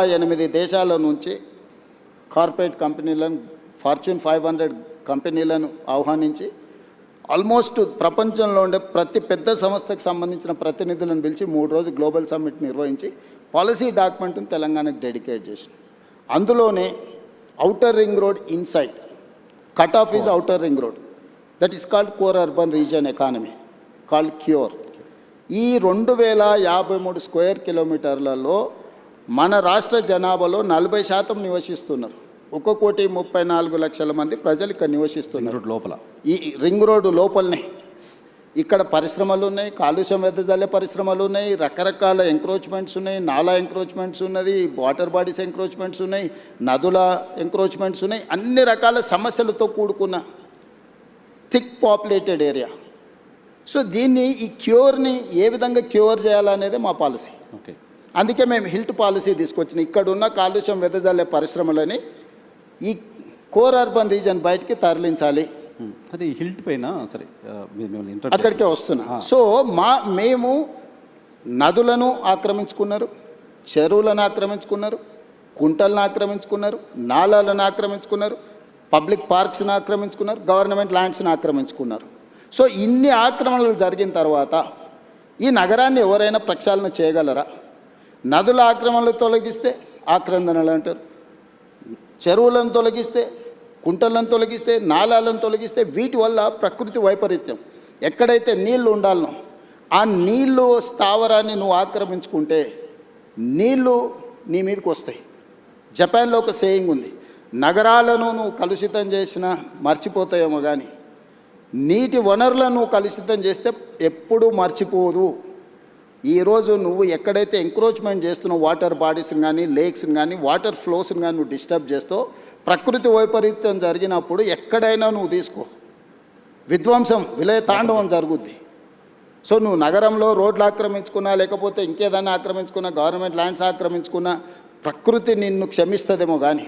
8 దేశాల నుంచి కార్పొరేట్ కంపెనీలను ఫార్చ్యూన్ 500 కంపెనీలను ఆహ్వానించి ఆల్మోస్ట్ ప్రపంచంలో ఉండే ప్రతి పెద్ద సంస్థకు సంబంధించిన ప్రతినిధులను పిలిచి 3 రోజులు గ్లోబల్ సమ్మిట్ నిర్వహించి పాలసీ డాక్యుమెంట్ను తెలంగాణకు డెడికేట్ చేసింది. అందులోనే outer ring road inside cut off is outer ring road, that is called core urban region economy called cure. ఈ 2053 స్క్వేర్ కిలోమీటర్లలో మన రాష్ట్ర జనాభాలో 40% నివసిస్తున్నారు. 1,34,00,000 మంది ప్రజలు ఇక్కడ నివసిస్తున్నారు. లోపల ఈ రింగ్ రోడ్డు లోపలనే ఇక్కడ పరిశ్రమలు ఉన్నాయి, కాలుష్యం వెదజల్లే పరిశ్రమలు ఉన్నాయి, రకరకాల ఎంక్రోచ్మెంట్స్ ఉన్నాయి, నాలా ఎంక్రోచ్మెంట్స్ ఉన్నది, వాటర్ బాడీస్ ఎంక్రోచ్మెంట్స్ ఉన్నాయి, నదుల ఎంక్రోచ్మెంట్స్ ఉన్నాయి. అన్ని రకాల సమస్యలతో కూడుకున్న థిక్ పాపులేటెడ్ ఏరియా. సో దీన్ని ఈ క్యూర్ని ఏ విధంగా క్యూర్ చేయాలనేదే మా పాలసీ. ఓకే, అందుకే మేము హిల్ట్ పాలసీ తీసుకొచ్చినాం. ఇక్కడ ఉన్న కాలుష్యం వెదజల్లే పరిశ్రమలని ఈ కోర్ అర్బన్ రీజన్ బయటికి తరలించాలి. అదే హిల్ట్ పైన సరే అక్కడికే వస్తున్నా. సో మేము నదులను ఆక్రమించుకున్నారు, చెరువులను ఆక్రమించుకున్నారు, కుంటలను ఆక్రమించుకున్నారు, నాలాలను ఆక్రమించుకున్నారు, పబ్లిక్ పార్క్స్ని ఆక్రమించుకున్నారు, గవర్నమెంట్ ల్యాండ్స్ని ఆక్రమించుకున్నారు. సో ఇన్ని ఆక్రమణలు జరిగిన తర్వాత ఈ నగరాన్ని ఎవరైనా ప్రక్షాళన చేయగలరా? నదుల ఆక్రమణలు తొలగిస్తే ఆక్రందనలు అంటారు, చెరువులను తొలగిస్తే, కుంటలను తొలగిస్తే, నాలాలను తొలగిస్తే వీటి వల్ల ప్రకృతి వైపరీత్యం. ఎక్కడైతే నీళ్లు ఉండాలనో ఆ నీళ్ళు స్థావరాన్ని నువ్వు ఆక్రమించుకుంటే నీళ్ళు నీ మీదకి వస్తాయి. జపాన్లో ఒక సేయింగ్ ఉంది, నగరాలను నువ్వు కలుషితం చేసినా మర్చిపోతాయేమో కానీ నీటి వనరులను నువ్వు కలుషితం చేస్తే ఎప్పుడూ మర్చిపోదు. ఈరోజు నువ్వు ఎక్కడైతే ఎంక్రోచ్మెంట్ చేస్తున్నావు, వాటర్ బాడీస్ని కానీ లేక్స్ని కానీ వాటర్ ఫ్లోస్ని కానీ నువ్వు డిస్టర్బ్ చేస్తావు, ప్రకృతి వైపరీత్యం జరిగినప్పుడు ఎక్కడైనా నువ్వు తీసుకో విధ్వంసం విలయ తాండవం జరుగుద్ది. సో నువ్వు నగరంలో రోడ్లు ఆక్రమించుకున్నా లేకపోతే ఇంకేదైనా ఆక్రమించుకున్నా, గవర్నమెంట్ ల్యాండ్స్ ఆక్రమించుకున్నా ప్రకృతి నిన్ను క్షమిస్తుందేమో కానీ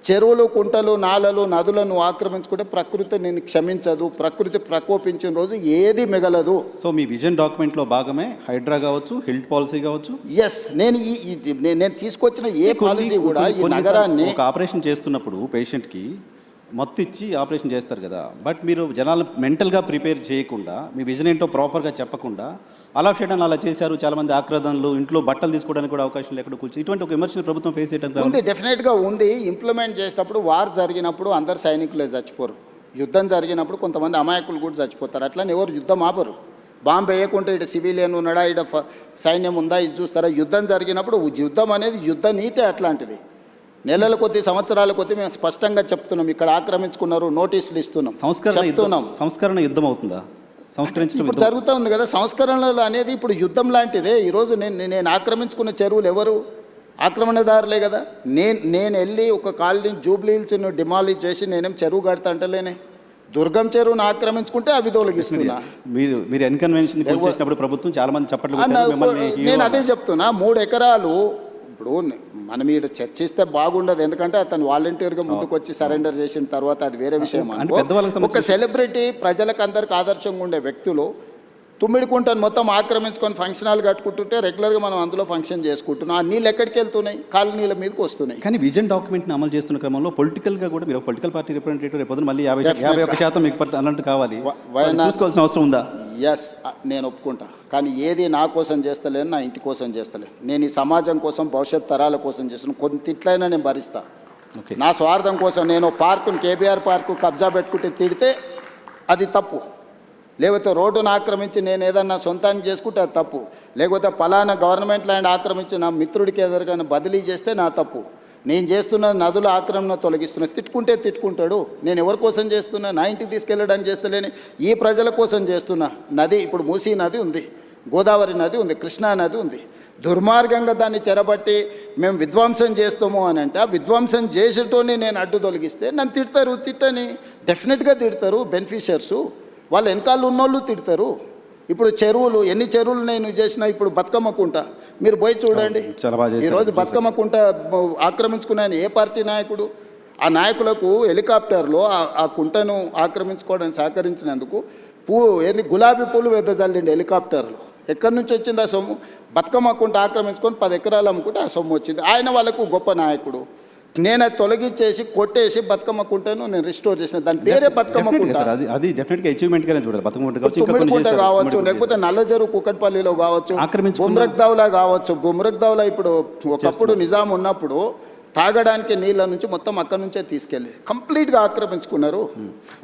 చెరువులు, కుంటలు, నాలలు, నదులను ఆక్రమించుకుంటే ప్రకృతి నేను క్షమించదు. ప్రకృతి ప్రకోపించిన రోజు ఏది మిగలదు. సో మీ విజన్ డాక్యుమెంట్లో భాగమే హైడ్రా కావచ్చు, హిల్ట్ పాలసీ కావచ్చు. ఎస్, నేను తీసుకొచ్చిన ఏ పాలసీ కూడా ఈ నగరాన్ని ఒక ఆపరేషన్ చేస్తున్నప్పుడు పేషెంట్కి మత్తు ఇచ్చి ఆపరేషన్ చేస్తారు కదా, బట్ మీరు జనాలు మెంటల్గా ప్రిపేర్ చేయకుండా మీ విజన్ ఏంటో ప్రాపర్గా చెప్పకుండా అలా చేయడం అలా చేశారు. చాలామంది ఆక్రదనలు, ఇంట్లో బట్టలు తీసుకోవడానికి కూడా అవకాశం లేకుండా కూర్చొని ఇటువంటి ఒక విమర్శలు ప్రభుత్వం ఫేస్ చేయడానికి ఉంది. డెఫినెట్గా ఉంది. ఇంప్లిమెంట్ చేసేటప్పుడు వార్ జరిగినప్పుడు అందరు సైనికులే చచ్చిపోరు. యుద్ధం జరిగినప్పుడు కొంతమంది అమాయకులు కూడా చచ్చిపోతారు. అట్లని ఎవరు యుద్ధం ఆపరు. బాంబు వేయకుంటే ఇటు సివిలియన్ ఉన్నాడా, ఇటు సైన్యం ఉందా, ఇది చూస్తారా? యుద్ధం జరిగినప్పుడు యుద్ధం అనేది యుద్ధ నీతి అట్లాంటిది. నెలల కొద్ది, సంవత్సరాల కొద్ది మేము స్పష్టంగా చెప్తున్నాం, ఇక్కడ ఆక్రమించుకున్నారు, నోటీసులు ఇస్తున్నాం, సంస్కరణ యుద్ధం అవుతుందా? ఇప్పుడు జరుగుతూ ఉంది కదా సంస్కరణలు అనేది. ఇప్పుడు యుద్ధం లాంటిదే. ఈరోజు నేను ఆక్రమించుకున్న చెరువులు ఎవరు? ఆక్రమణదారులే కదా. నేను వెళ్ళి ఒక కాలనీ జూబ్లీ హిల్స్ను డిమాలిష్ చేసి నేనేం చెరువు కడతా అంటలేనే. దుర్గం చెరువును ఆక్రమించుకుంటే అవి తొలగిస్తున్నా. మీరు ఎన్కన్వెన్షన్ చేసినప్పుడు ప్రభుత్వం చాలా మంది చెప్పట్లేదు. నేను అదే చెప్తున్నా, 3 ఎకరాలు ఇప్పుడు మనం ఇక్కడ చర్చిస్తే బాగుండదు. ఎందుకంటే అతను వాలంటీర్గా ముందుకు వచ్చి సరెండర్ చేసిన తర్వాత అది వేరే విషయం. ఒక సెలబ్రిటీ ప్రజలకు అందరికి ఆదర్శంగా ఉండే వ్యక్తులు తుమ్మిడికుంటను మొత్తం ఆక్రమించుకొని ఫంక్షన్ హాల్ కట్టుకుంటుంటే రెగ్యులర్గా మనం అందులో ఫంక్షన్ చేసుకుంటున్నాం. ఆ నీళ్ళు ఎక్కడికి వెళ్తున్నాయి? కాలనీల మీదకి వస్తున్నాయి. కానీ విజన్ డాక్యుమెంట్ని అమలు చేస్తున్న క్రమంలో పొలిటికల్గా కూడా మీరు పొలిటికల్ పార్టీ రిప్రజెంటేటివ్ రేపు మళ్ళీ 51% మీకు అన్నట్టు కావాలి, చూసుకోవాల్సిన అవసరం ఉందా? ఎస్, నేను ఒప్పుకుంటా. కానీ ఏది నా కోసం చేస్తలేను, నా ఇంటి కోసం చేస్తలేను. నేను ఈ సమాజం కోసం, భవిష్యత్ తరాల కోసం చేస్తున్నాను. కొంత తిట్లైనా నేను భరిస్తా. నా స్వార్థం కోసం నేను పార్కును, కేబీఆర్ పార్కు కబ్జా పెట్టుకుంటే తిడితే అది తప్పు. లేకపోతే రోడ్డును ఆక్రమించి నేను ఏదన్నా సొంతానికి చేసుకుంటే అది తప్పు. లేకపోతే పలానా గవర్నమెంట్ ల్యాండ్ ఆక్రమించి నా మిత్రుడికి ఎదురుగానే బదిలీ చేస్తే నా తప్పు. నేను చేస్తున్న నదుల ఆక్రమణ తొలగిస్తున్నా. తిట్టుకుంటే తిట్టుకుంటాడు. నేను ఎవరి కోసం చేస్తున్నా? నా ఇంటికి తీసుకెళ్ళడానికి చేస్తలేని ఈ ప్రజల కోసం చేస్తున్నా. నది ఇప్పుడు మూసీ నది ఉంది, గోదావరి నది ఉంది, కృష్ణా నది ఉంది. దుర్మార్గంగా దాన్ని చెరబట్టి మేము విధ్వంసం చేస్తాము అని అంటే ఆ విధ్వంసం చేసేటోని నేను అడ్డు తొలగిస్తే నన్ను తిడతారు. తిట్టని డెఫినెట్గా తిడతారు. బెనిఫిషియర్సు వాళ్ళు వెనకాల ఉన్నోళ్ళు తిడతారు. ఇప్పుడు చెరువులు, ఎన్ని చెరువులు నేను చేసినా ఇప్పుడు బతుకమ్మ కుంట మీరు పోయి చూడండి. ఈరోజు బతుకమ్మ కుంట ఆక్రమించుకున్నాను ఏ పార్టీ నాయకుడు? ఆ నాయకులకు హెలికాప్టర్లో ఆ కుంటను ఆక్రమించుకోవడానికి సహకరించినందుకు గులాబీ పూలు వెదజల్లిండి హెలికాప్టర్లో. ఎక్కడి నుంచి వచ్చింది ఆ సొమ్ము? బతుకమ్మ కుంట ఆక్రమించుకొని 10 ఎకరాలు అమ్ముకుంటే ఆ సొమ్ము వచ్చింది. ఆయన వాళ్ళకు గొప్ప నాయకుడు. నేను అది తొలగించేసి కొట్టేసి బతుకమ్మ కుంటను నేను రిస్టోర్ చేసిన, దాని పేరే బతుకమ్మ Definitely కుంట. సార్, అది డెఫినెట్గా అచీవ్మెంట్ గానే చూడాలి. బతుకమ్మ కుంట కావచ్చు, ఇంకా తుమ్మిడి కొన్ని కుంట చేశారు. కావచ్చు, తుమ్మిడి లేకపోతే నల్లజరు కుకట్పల్లిలో కావచ్చు, ఆక్రమించుకున్న- బుమ్రక్దౌలా కావచ్చు. బుమ్రక్దౌలా ఇప్పుడు ఒకప్పుడు నిజాం ఉన్నప్పుడు తాగడానికి నీళ్ళ నుంచి మొత్తం అక్కడ నుంచే తీసుకెళ్ళి కంప్లీట్గా ఆక్రమించుకున్నారు.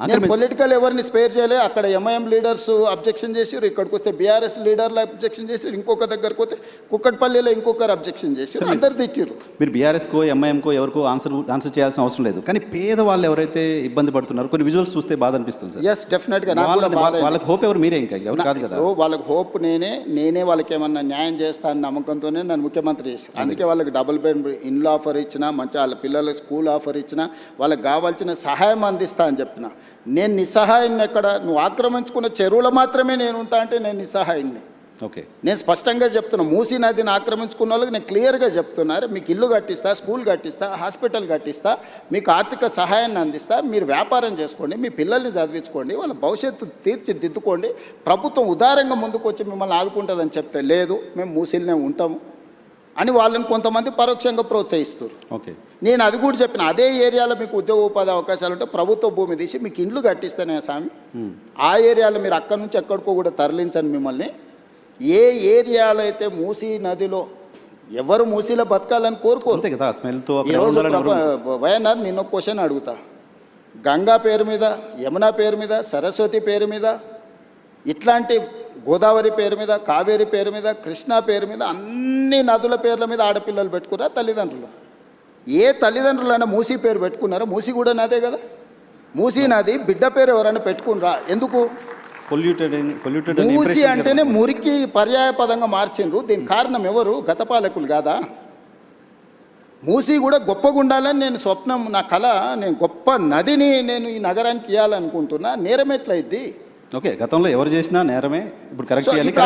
నేను పొలిటికల్ ఎవరిని స్పేర్ చేయలే. అక్కడ ఎంఐఎం లీడర్స్ అబ్జెక్షన్ చేసారు, ఇక్కడికి వస్తే బీఆర్ఎస్ లీడర్లు అబ్జెక్షన్ చేసారు, ఇంకొక దగ్గరకు పోతే కుక్కట్పల్లిలో ఇంకొకరు అబ్జెక్షన్ చేసారు, అందరు తిట్టారు. మీరు బీఆర్ఎస్కో ఎంఐఎంకో ఎవరికో ఆన్సర్ చేయాల్సిన అవసరం లేదు. కానీ పేదవాళ్ళు ఎవరైతే ఇబ్బంది పడుతున్నారో కొన్ని విజువల్స్ చూస్తే బాధ అనిపిస్తుంది సార్. ఎస్, డెఫినెట్గా నాకు కూడా బాధ అయింది. వాళ్ళకి హోప్ ఎవరు? మీరే, ఇంకా ఎవరు కాదు కదా. వాళ్ళకి హోప్ నేనే వాళ్ళకి ఏమన్నా న్యాయం చేస్తా అన్న నమ్మకంతోనే నన్ను ముఖ్యమంత్రి చేశాను. అందుకే వాళ్ళకి డబుల్ బెడ్ ఇండ్లు ఆఫర్ ఇచ్చిన, మంచి వాళ్ళ పిల్లలకు స్కూల్ ఆఫర్ ఇచ్చిన, వాళ్ళకి కావాల్సిన సహాయం అందిస్తా అని చెప్పిన. నేను నిస్సహాయాన్ని ఎక్కడ? నువ్వు ఆక్రమించుకున్న చెరువులు మాత్రమే నేను ఉంటా అంటే నేను నిస్సహాయాన్ని. ఓకే, నేను స్పష్టంగా చెప్తున్నా, మూసీ నదిని ఆక్రమించుకున్న వాళ్ళకి నేను క్లియర్గా చెప్తున్నారు, మీకు ఇల్లు కట్టిస్తా, స్కూల్ కట్టిస్తా, హాస్పిటల్ కట్టిస్తా, మీకు ఆర్థిక సహాయాన్ని అందిస్తా, మీరు వ్యాపారం చేసుకోండి, మీ పిల్లల్ని చదివించుకోండి, వాళ్ళ భవిష్యత్తు తీర్చిదిద్దుకోండి, ప్రభుత్వం ఉదారంగా ముందుకు వచ్చి మిమ్మల్ని ఆదుకుంటుందని చెప్తే లేదు మేము మూసీలనే ఉంటాము అని వాళ్ళని కొంతమంది పరోక్షంగా ప్రోత్సహిస్తారు. ఓకే, నేను అది కూడా చెప్పిన, అదే ఏరియాలో మీకు ఉద్యోగ ఉపాధి అవకాశాలు ఉంటే ప్రభుత్వ భూమి తీసి మీకు ఇండ్లు కట్టిస్తానే స్వామి. ఆ ఏరియాలో మీరు అక్కడి నుంచి ఎక్కడికో కూడా తరలించండి మిమ్మల్ని. ఏ ఏరియాలో అయితే మూసీ నదిలో ఎవరు మూసీలో బతకాలని కోరుకోరు. అంతే కదా, స్మెల్తో ఈరోజు వైఎన్ఆర్ నిన్న క్వశ్చన్ అడుగుతా, గంగా పేరు మీద, యమునా పేరు మీద, సరస్వతి పేరు మీద, ఇట్లాంటి గోదావరి పేరు మీద, కావేరి పేరు మీద, కృష్ణా పేరు మీద, అన్ని నదుల పేర్ల మీద ఆడపిల్లలు పెట్టుకున్నారా తల్లిదండ్రులు? ఏ తల్లిదండ్రులైనా మూసీ పేరు పెట్టుకున్నారా? మూసీ కూడా నదే కదా. మూసీ నది బిడ్డ పేరు ఎవరైనా పెట్టుకున్నారా? ఎందుకు? పొల్యూటెడ్ మూసీ అంటేనే మురికి పర్యాయ పదంగా మార్చిండ్రు. దీనికి కారణం ఎవరు? గత పాలకులు కాదా? మూసీ కూడా గొప్పగా ఉండాలని నేను స్వప్నం, నా కళ. నేను గొప్ప నదిని నేను ఈ నగరానికి ఇవ్వాలనుకుంటున్నా. నేరం ఎట్లయిద్ది? ఓకే, గతంలో ఎవరు చేసినా నేరమే, ఇప్పుడు కరెక్ట్ సో చేయాలి. ఇప్పుడు